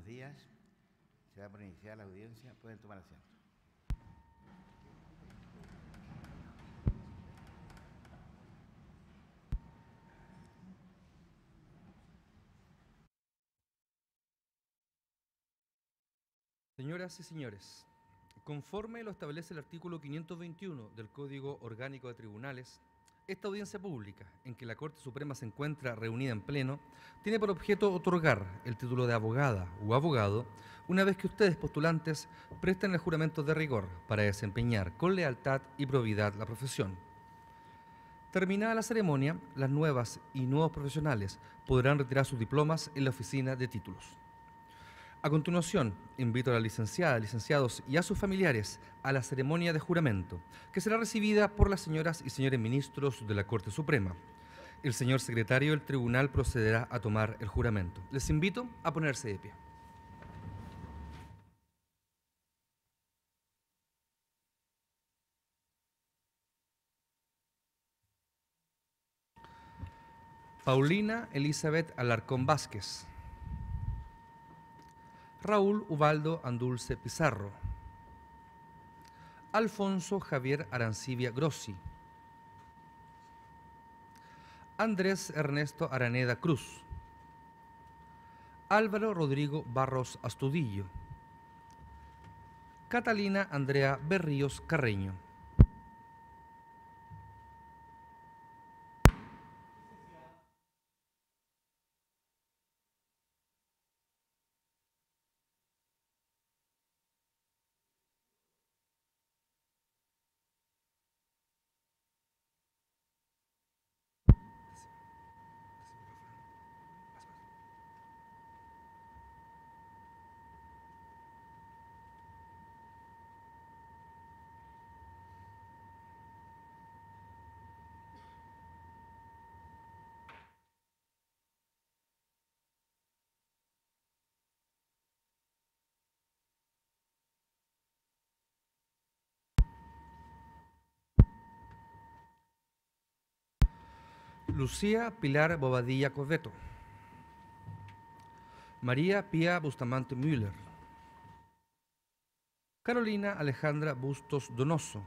días. Se da por iniciada la audiencia. Pueden tomar asiento. Señoras y señores, conforme lo establece el artículo 521 del Código Orgánico de Tribunales, esta audiencia pública, en que la Corte Suprema se encuentra reunida en pleno, tiene por objeto otorgar el título de abogada o abogado una vez que ustedes, postulantes, presten el juramento de rigor para desempeñar con lealtad y probidad la profesión. Terminada la ceremonia, las nuevas y nuevos profesionales podrán retirar sus diplomas en la oficina de títulos. A continuación, invito a la licenciada, licenciados y a sus familiares a la ceremonia de juramento, que será recibida por las señoras y señores ministros de la Corte Suprema. El señor secretario del tribunal procederá a tomar el juramento. Les invito a ponerse de pie. Paulina Elizabeth Alarcón Vázquez. Raúl Ubaldo Andulce Pizarro. Alfonso Javier Arancibia Grossi. Andrés Ernesto Araneda Cruz. Álvaro Rodrigo Barros Astudillo. Catalina Andrea Berríos Carreño. Lucía Pilar Bobadilla Coveto. María Pía Bustamante Müller. Carolina Alejandra Bustos Donoso.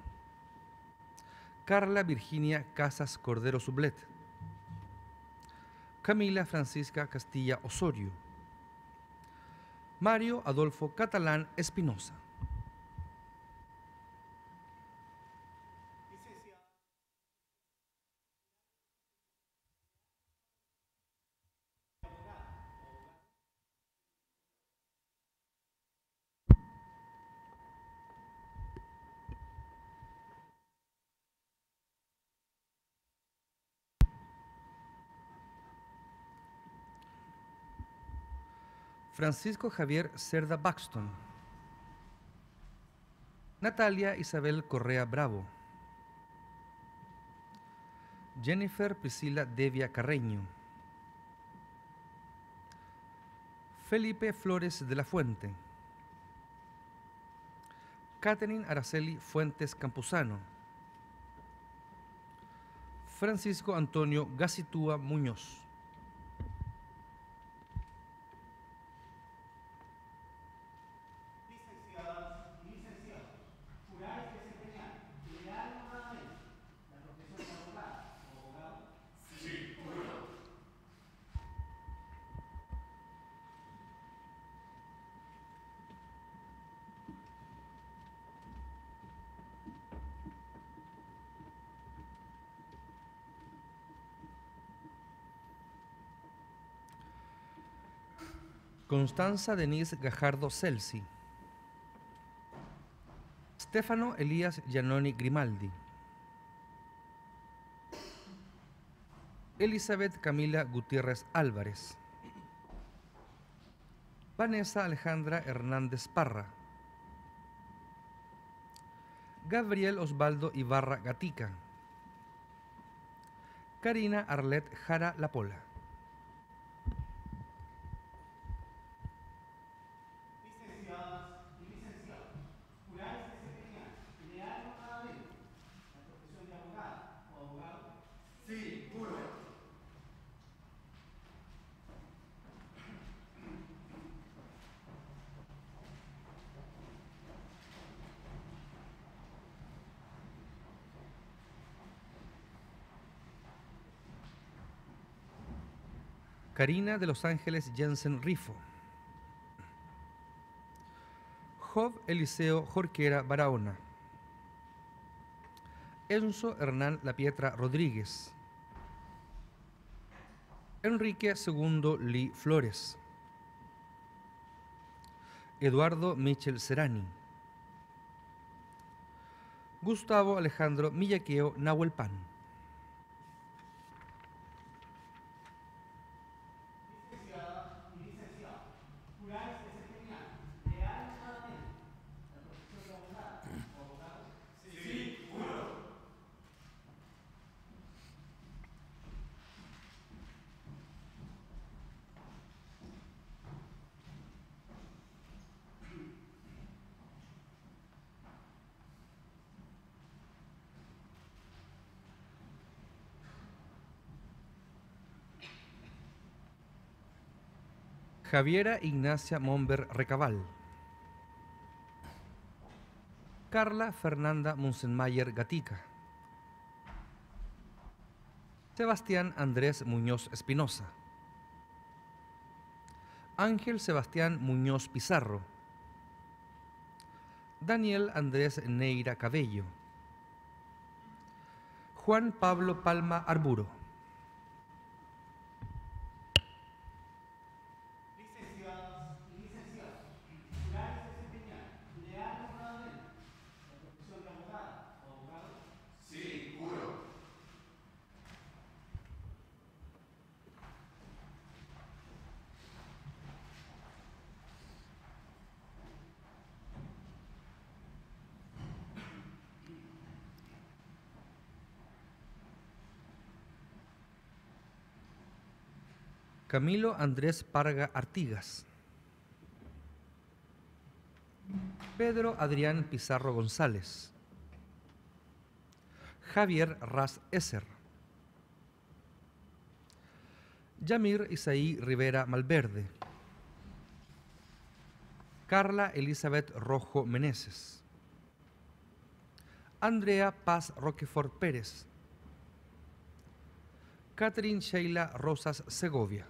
Carla Virginia Casas Cordero Sublet. Camila Francisca Castilla Osorio. Mario Adolfo Catalán Espinosa. Francisco Javier Cerda Baxton. Natalia Isabel Correa Bravo. Jennifer Priscila Devia Carreño. Felipe Flores de la Fuente. Catherine Araceli Fuentes Campuzano. Francisco Antonio Gacitúa Muñoz. Constanza Denise Gajardo Celsi. Stefano Elías Giannoni Grimaldi. Elizabeth Camila Gutiérrez Álvarez. Vanessa Alejandra Hernández Parra. Gabriel Osvaldo Ibarra Gatica. Karina Arlet Jara Lapola. Karina de Los Ángeles Jensen Rifo. Job Eliseo Jorquera Barahona. Enzo Hernán Lapietra Rodríguez. Enrique II Lee Flores. Eduardo Michel Serani. Gustavo Alejandro Millaqueo Nahuelpan. Javiera Ignacia Momber Recabal. Carla Fernanda Munzenmayer Gatica. Sebastián Andrés Muñoz Espinosa. Ángel Sebastián Muñoz Pizarro. Daniel Andrés Neira Cabello. Juan Pablo Palma Arburo. Camilo Andrés Parga Artigas. Pedro Adrián Pizarro González. Javier Ras Esser. Yamir Isaí Rivera Malverde. Carla Elizabeth Rojo Meneses. Andrea Paz Roquefort Pérez. Catherine Sheila Rosas Segovia.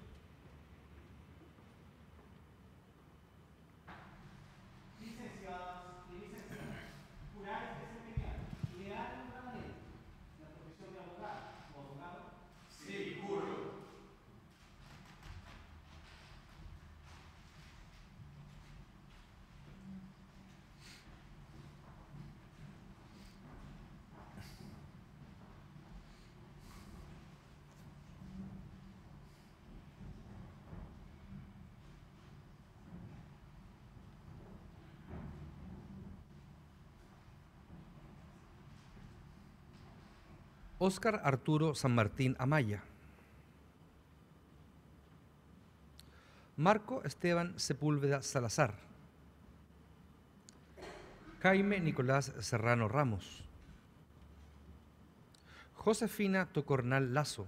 Óscar Arturo San Martín Amaya. Marco Esteban Sepúlveda Salazar. Jaime Nicolás Serrano Ramos. Josefina Tocornal Lazo.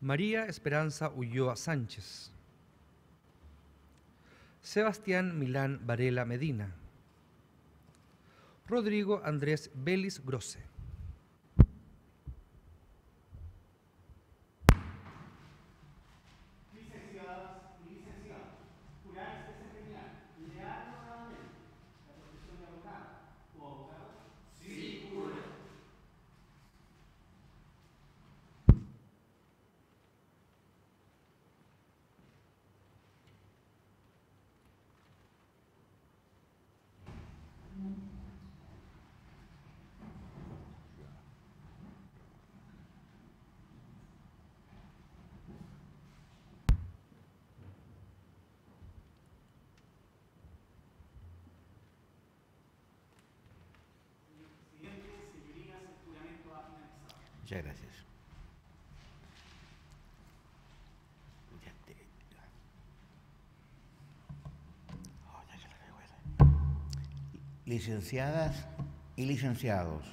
María Esperanza Ulloa Sánchez. Sebastián Milán Varela Medina. Rodrigo Andrés Vélez Grosse. Muchas gracias. Licenciadas y licenciados,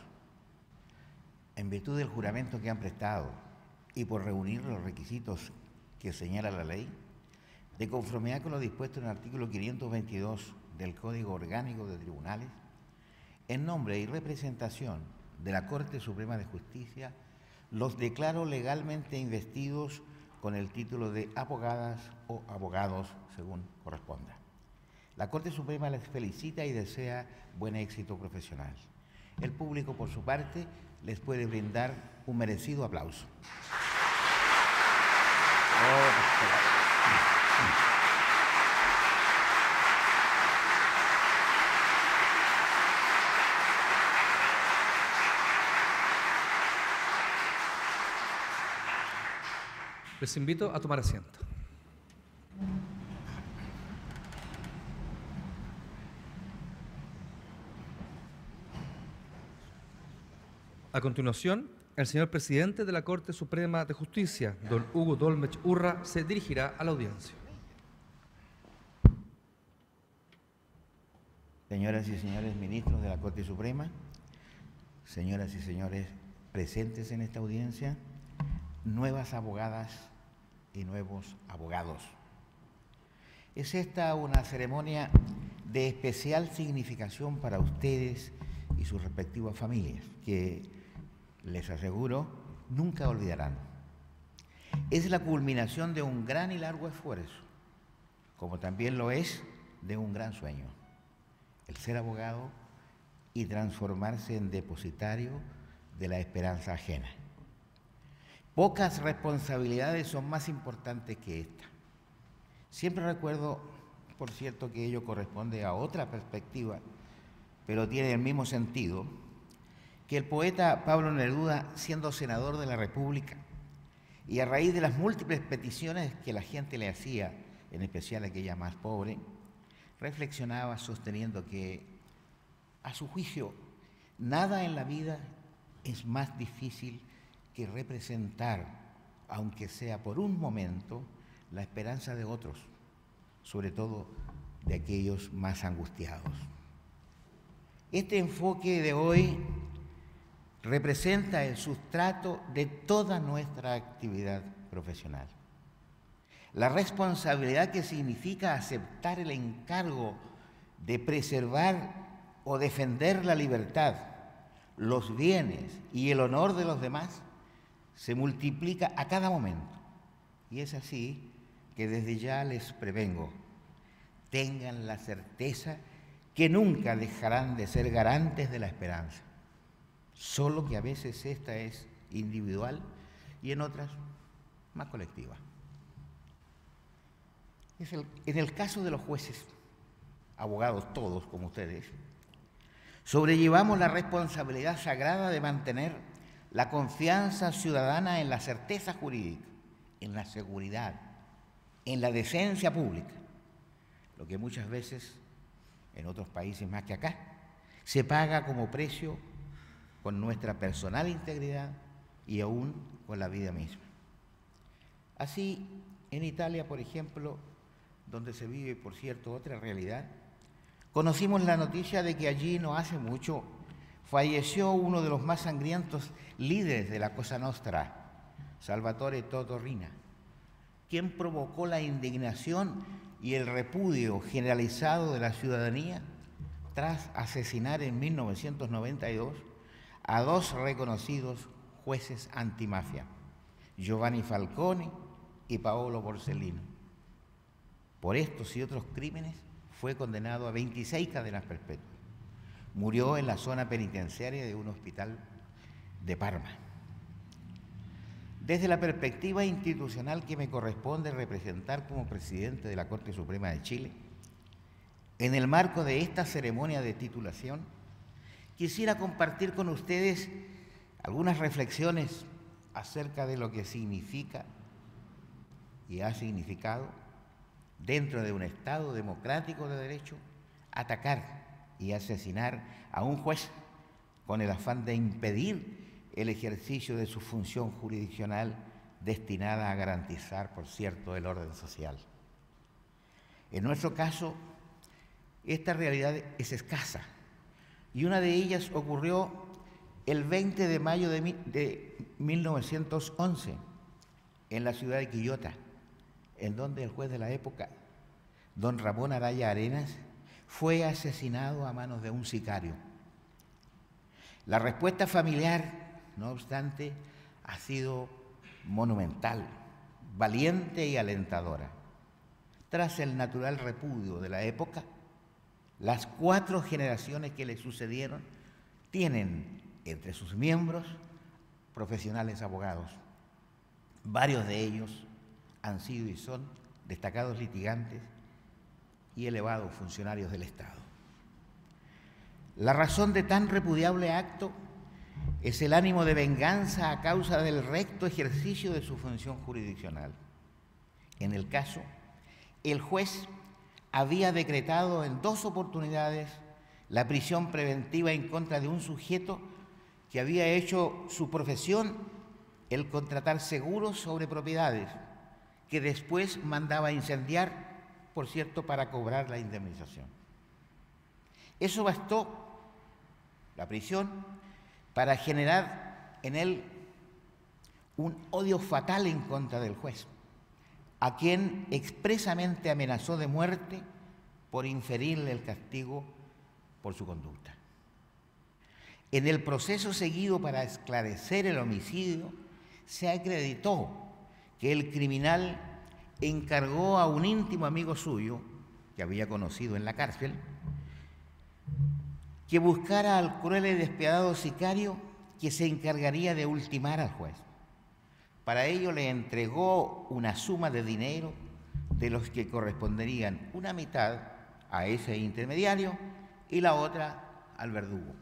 en virtud del juramento que han prestado y por reunir los requisitos que señala la ley, de conformidad con lo dispuesto en el artículo 522 del Código Orgánico de Tribunales, en nombre y representación de la Corte Suprema de Justicia, los declaro legalmente investidos con el título de abogadas o abogados, según corresponda. La Corte Suprema les felicita y desea buen éxito profesional. El público, por su parte, les puede brindar un merecido aplauso. Les invito a tomar asiento. A continuación, el señor presidente de la Corte Suprema de Justicia, don Hugo Dolmech Urra, se dirigirá a la audiencia. Señoras y señores ministros de la Corte Suprema, señoras y señores presentes en esta audiencia, nuevas abogadas y nuevos abogados. Es esta una ceremonia de especial significación para ustedes y sus respectivas familias, que, les aseguro, nunca olvidarán. Es la culminación de un gran y largo esfuerzo, como también lo es de un gran sueño, el ser abogado y transformarse en depositario de la esperanza ajena. Pocas responsabilidades son más importantes que esta. Siempre recuerdo, por cierto, que ello corresponde a otra perspectiva, pero tiene el mismo sentido, que el poeta Pablo Neruda, siendo senador de la República, y a raíz de las múltiples peticiones que la gente le hacía, en especial aquella más pobre, reflexionaba sosteniendo que, a su juicio, nada en la vida es más difícil que representar, aunque sea por un momento, la esperanza de otros, sobre todo de aquellos más angustiados. Este enfoque de hoy representa el sustrato de toda nuestra actividad profesional. La responsabilidad que significa aceptar el encargo de preservar o defender la libertad, los bienes y el honor de los demás se multiplica a cada momento. Y es así que desde ya les prevengo, tengan la certeza que nunca dejarán de ser garantes de la esperanza, solo que a veces esta es individual y en otras más colectiva. En el caso de los jueces, abogados todos como ustedes, sobrellevamos la responsabilidad sagrada de mantener la confianza ciudadana en la certeza jurídica, en la seguridad, en la decencia pública, lo que muchas veces, en otros países más que acá, se paga como precio con nuestra personal integridad y aún con la vida misma. Así, en Italia, por ejemplo, donde se vive, por cierto, otra realidad, conocimos la noticia de que allí no hace mucho falleció uno de los más sangrientos líderes de la Cosa Nostra, Salvatore Toto Riina, quien provocó la indignación y el repudio generalizado de la ciudadanía tras asesinar en 1992 a dos reconocidos jueces antimafia, Giovanni Falcone y Paolo Borsellino. Por estos y otros crímenes fue condenado a 26 cadenas perpetuas. Murió en la zona penitenciaria de un hospital de Parma. Desde la perspectiva institucional que me corresponde representar como presidente de la Corte Suprema de Chile, en el marco de esta ceremonia de titulación, quisiera compartir con ustedes algunas reflexiones acerca de lo que significa y ha significado, dentro de un Estado democrático de derecho, atacar y asesinar a un juez con el afán de impedir el ejercicio de su función jurisdiccional destinada a garantizar, por cierto, el orden social. En nuestro caso, esta realidad es escasa y una de ellas ocurrió el 20 de mayo de 1911 en la ciudad de Quillota, en donde el juez de la época, don Ramón Araya Arenas, fue asesinado a manos de un sicario. La respuesta familiar, no obstante, ha sido monumental, valiente y alentadora. Tras el natural repudio de la época, las 4 generaciones que le sucedieron tienen entre sus miembros profesionales abogados. Varios de ellos han sido y son destacados litigantes y elevados funcionarios del Estado. La razón de tan repudiable acto es el ánimo de venganza a causa del recto ejercicio de su función jurisdiccional. En el caso, el juez había decretado en 2 oportunidades la prisión preventiva en contra de un sujeto que había hecho su profesión el contratar seguros sobre propiedades que después mandaba incendiar, por cierto, para cobrar la indemnización. Eso bastó, la prisión, para generar en él un odio fatal en contra del juez, a quien expresamente amenazó de muerte por inferirle el castigo por su conducta. En el proceso seguido para esclarecer el homicidio, se acreditó que el criminal encargó a un íntimo amigo suyo, que había conocido en la cárcel, que buscara al cruel y despiadado sicario que se encargaría de ultimar al juez. Para ello le entregó una suma de dinero de los que corresponderían una mitad a ese intermediario y la otra al verdugo.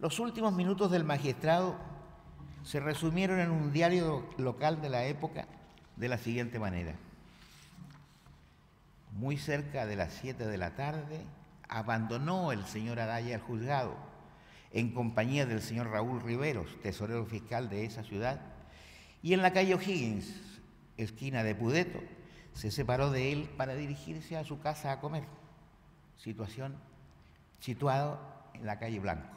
Los últimos minutos del magistrado se resumieron en un diario local de la época de la siguiente manera: muy cerca de las 7 de la tarde abandonó el señor Araya el juzgado en compañía del señor Raúl Riveros, tesorero fiscal de esa ciudad, y en la calle O'Higgins, esquina de Pudeto, se separó de él para dirigirse a su casa a comer, situación situado en la calle Blanco.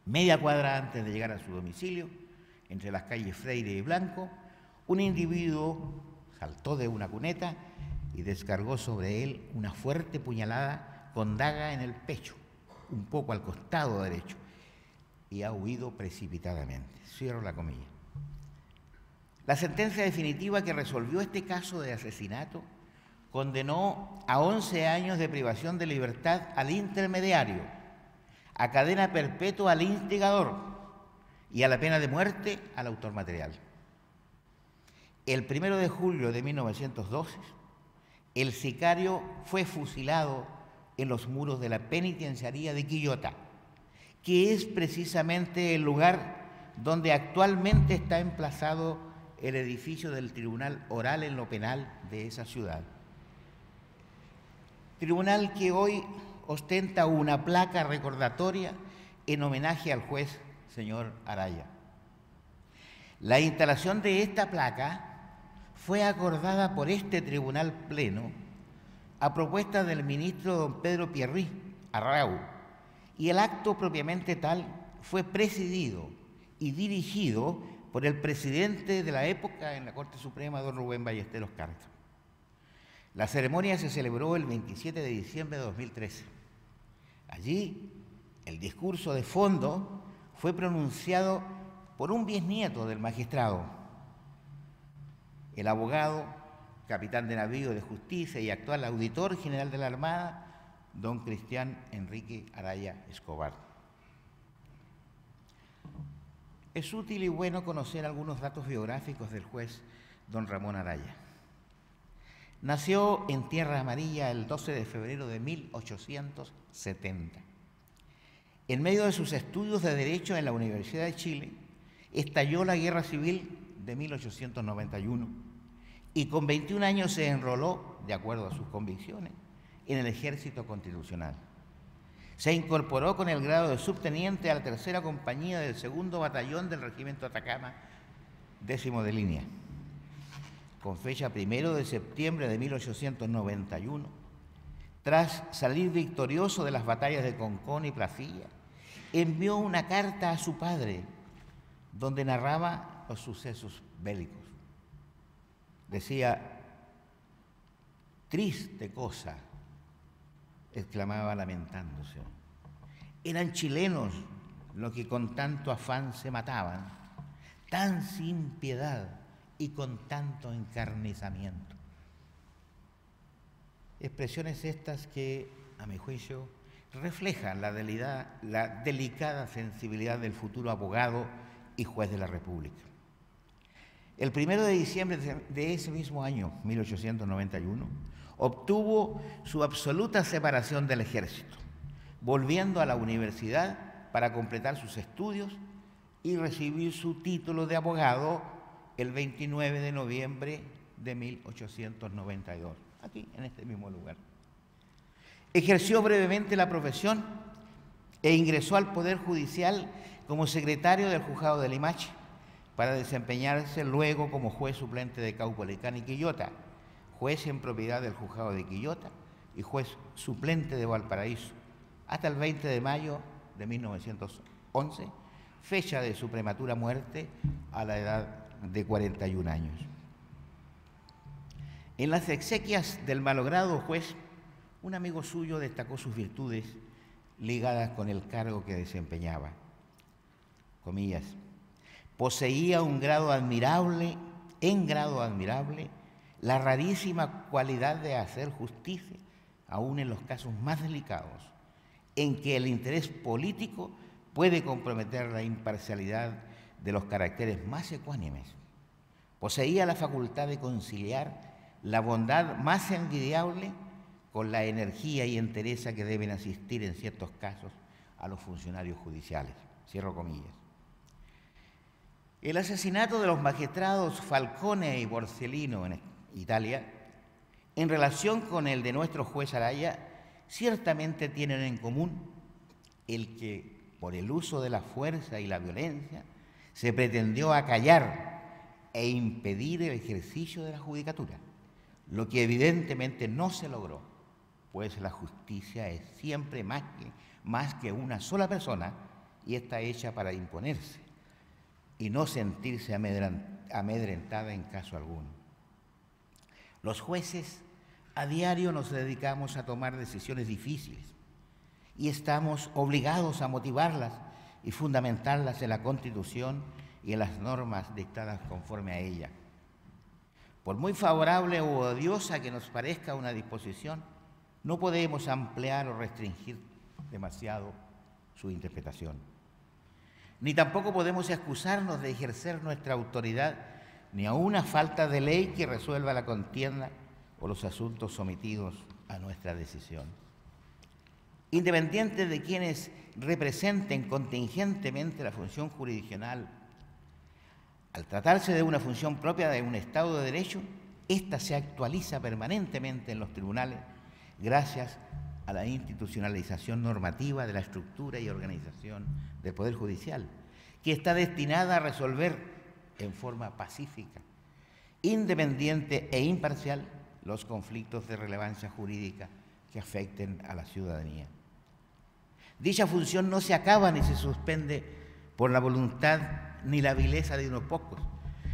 Media cuadra antes de llegar a su domicilio, entre las calles Freire y Blanco, un individuo saltó de una cuneta y descargó sobre él una fuerte puñalada con daga en el pecho, un poco al costado derecho, y ha huido precipitadamente. Cierro la comilla. La sentencia definitiva que resolvió este caso de asesinato condenó a 11 años de privación de libertad al intermediario, a cadena perpetua al instigador y a la pena de muerte al autor material. El 1 de julio de 1912, el sicario fue fusilado en los muros de la penitenciaría de Quillota, que es precisamente el lugar donde actualmente está emplazado el edificio del Tribunal Oral en lo Penal de esa ciudad. Tribunal que hoy ostenta una placa recordatoria en homenaje al juez señor Araya. La instalación de esta placa fue acordada por este tribunal pleno a propuesta del ministro don Pedro Pierri Arrau, y el acto propiamente tal fue presidido y dirigido por el presidente de la época en la Corte Suprema, don Rubén Ballesteros Carca. La ceremonia se celebró el 27 de diciembre de 2013. Allí, el discurso de fondo fue pronunciado por un bisnieto del magistrado, el abogado, capitán de navío de justicia y actual auditor general de la Armada, don Cristian Enrique Araya Escobar. Es útil y bueno conocer algunos datos biográficos del juez don Ramón Araya. Nació en Tierra Amarilla el 12 de febrero de 1870. En medio de sus estudios de Derecho en la Universidad de Chile, estalló la Guerra Civil de 1891 y con 21 años se enroló, de acuerdo a sus convicciones, en el Ejército Constitucional. Se incorporó con el grado de subteniente a la 3ª compañía del 2º batallón del Regimiento Atacama, 10º de línea. Con fecha 1 de septiembre de 1891, tras salir victorioso de las batallas de Concón y Placilla, envió una carta a su padre donde narraba los sucesos bélicos. Decía: triste cosa, exclamaba lamentándose. Eran chilenos lo que con tanto afán se mataban, tan sin piedad y con tanto encarnizamiento. Expresiones estas que, a mi juicio, reflejan la delicada sensibilidad del futuro abogado y juez de la República. El 1 de diciembre de ese mismo año, 1891, obtuvo su absoluta separación del ejército, volviendo a la universidad para completar sus estudios y recibir su título de abogado el 29 de noviembre de 1892, aquí en este mismo lugar. Ejerció brevemente la profesión e ingresó al Poder Judicial como secretario del Juzgado de Limache, para desempeñarse luego como juez suplente de Caupolicán y Quillota, juez en propiedad del Juzgado de Quillota y juez suplente de Valparaíso, hasta el 20 de mayo de 1911, fecha de su prematura muerte a la edad de 41 años. En las exequias del malogrado juez, un amigo suyo destacó sus virtudes ligadas con el cargo que desempeñaba. Comillas, poseía en grado admirable, la rarísima cualidad de hacer justicia, aun en los casos más delicados, en que el interés político puede comprometer la imparcialidad de los caracteres más ecuánimes. Poseía la facultad de conciliar la bondad más envidiable con la energía y entereza que deben asistir en ciertos casos a los funcionarios judiciales. Cierro comillas. El asesinato de los magistrados Falcone y Borsellino en Italia, en relación con el de nuestro juez Araya, ciertamente tienen en común el que, por el uso de la fuerza y la violencia, se pretendió acallar e impedir el ejercicio de la judicatura, lo que evidentemente no se logró, pues la justicia es siempre más que una sola persona y está hecha para imponerse y no sentirse amedrentada en caso alguno. Los jueces a diario nos dedicamos a tomar decisiones difíciles y estamos obligados a motivarlas y fundamentarlas en la Constitución y en las normas dictadas conforme a ella. Por muy favorable o odiosa que nos parezca una disposición, no podemos ampliar o restringir demasiado su interpretación. Ni tampoco podemos excusarnos de ejercer nuestra autoridad ni a una falta de ley que resuelva la contienda o los asuntos sometidos a nuestra decisión. Independiente de quienes representen contingentemente la función jurisdiccional, al tratarse de una función propia de un Estado de Derecho, ésta se actualiza permanentemente en los tribunales gracias a la institucionalización normativa de la estructura y organización del Poder Judicial, que está destinada a resolver en forma pacífica, independiente e imparcial los conflictos de relevancia jurídica que afecten a la ciudadanía. Dicha función no se acaba ni se suspende por la voluntad ni la vileza de unos pocos,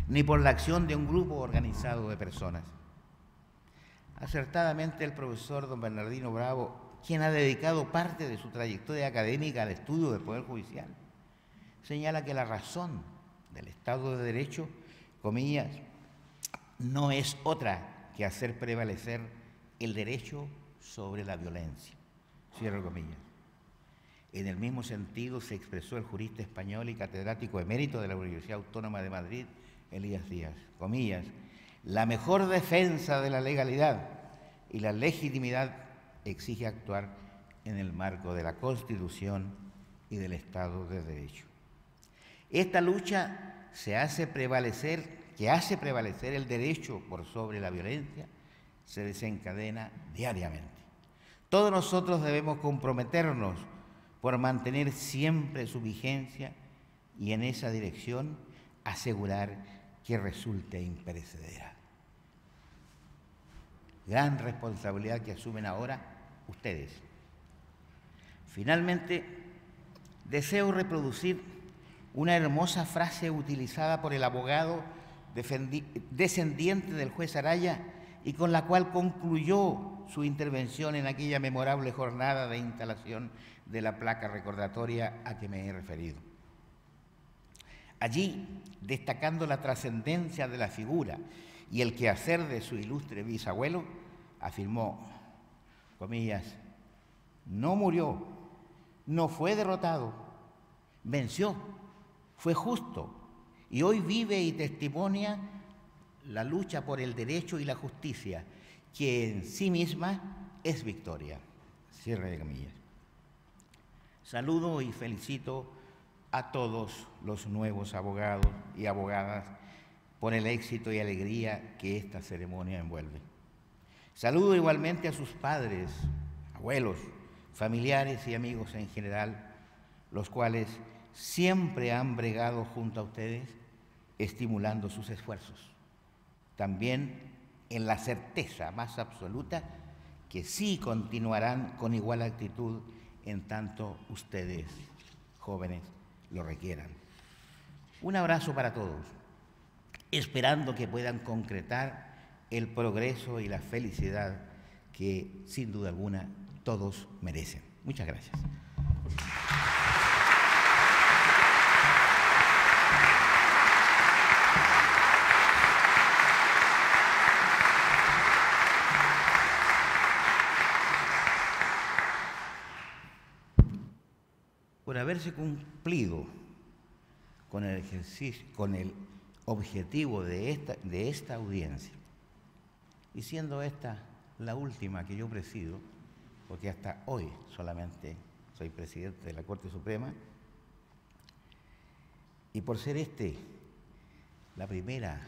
ni por la acción de un grupo organizado de personas. Acertadamente el profesor don Bernardino Bravo, quien ha dedicado parte de su trayectoria académica al estudio del Poder Judicial, señala que la razón del Estado de Derecho, comillas, no es otra que hacer prevalecer el derecho sobre la violencia. Cierro comillas. En el mismo sentido se expresó el jurista español y catedrático emérito de la Universidad Autónoma de Madrid, Elías Díaz. Comillas, la mejor defensa de la legalidad y la legitimidad exige actuar en el marco de la Constitución y del Estado de Derecho. Esta lucha que hace prevalecer el derecho por sobre la violencia se desencadena diariamente. Todos nosotros debemos comprometernos por mantener siempre su vigencia y en esa dirección asegurar que resulte imperecedera. Gran responsabilidad que asumen ahora ustedes. Finalmente, deseo reproducir una hermosa frase utilizada por el abogado descendiente del juez Araya y con la cual concluyó su intervención en aquella memorable jornada de instalación de la placa recordatoria a que me he referido. Allí, destacando la trascendencia de la figura y el quehacer de su ilustre bisabuelo, afirmó, comillas, no murió, no fue derrotado, venció, fue justo y hoy vive y testimonia la lucha por el derecho y la justicia, que en sí misma es victoria. Cierre de comillas. Saludo y felicito a todos los nuevos abogados y abogadas por el éxito y alegría que esta ceremonia envuelve. Saludo igualmente a sus padres, abuelos, familiares y amigos en general, los cuales siempre han bregado junto a ustedes, estimulando sus esfuerzos. También en la certeza más absoluta que sí continuarán con igual actitud en tanto ustedes, jóvenes, lo requieran. Un abrazo para todos, esperando que puedan concretar el progreso y la felicidad que, sin duda alguna, todos merecen. Muchas gracias. Por haberse cumplido con el ejercicio, con el objetivo de esta audiencia, y siendo esta la última que yo presido, porque hasta hoy solamente soy presidente de la Corte Suprema, y por ser la primera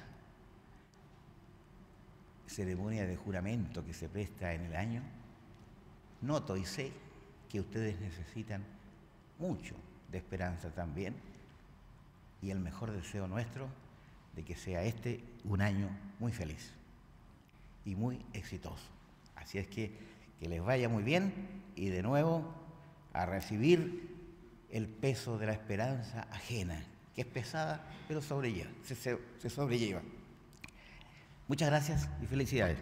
ceremonia de juramento que se presta en el año, noto y sé que ustedes necesitan mucho de esperanza también, y el mejor deseo nuestro de que sea un año muy feliz y muy exitoso. Así es que les vaya muy bien y de nuevo a recibir el peso de la esperanza ajena, que es pesada, pero se sobrelleva. Muchas gracias y felicidades.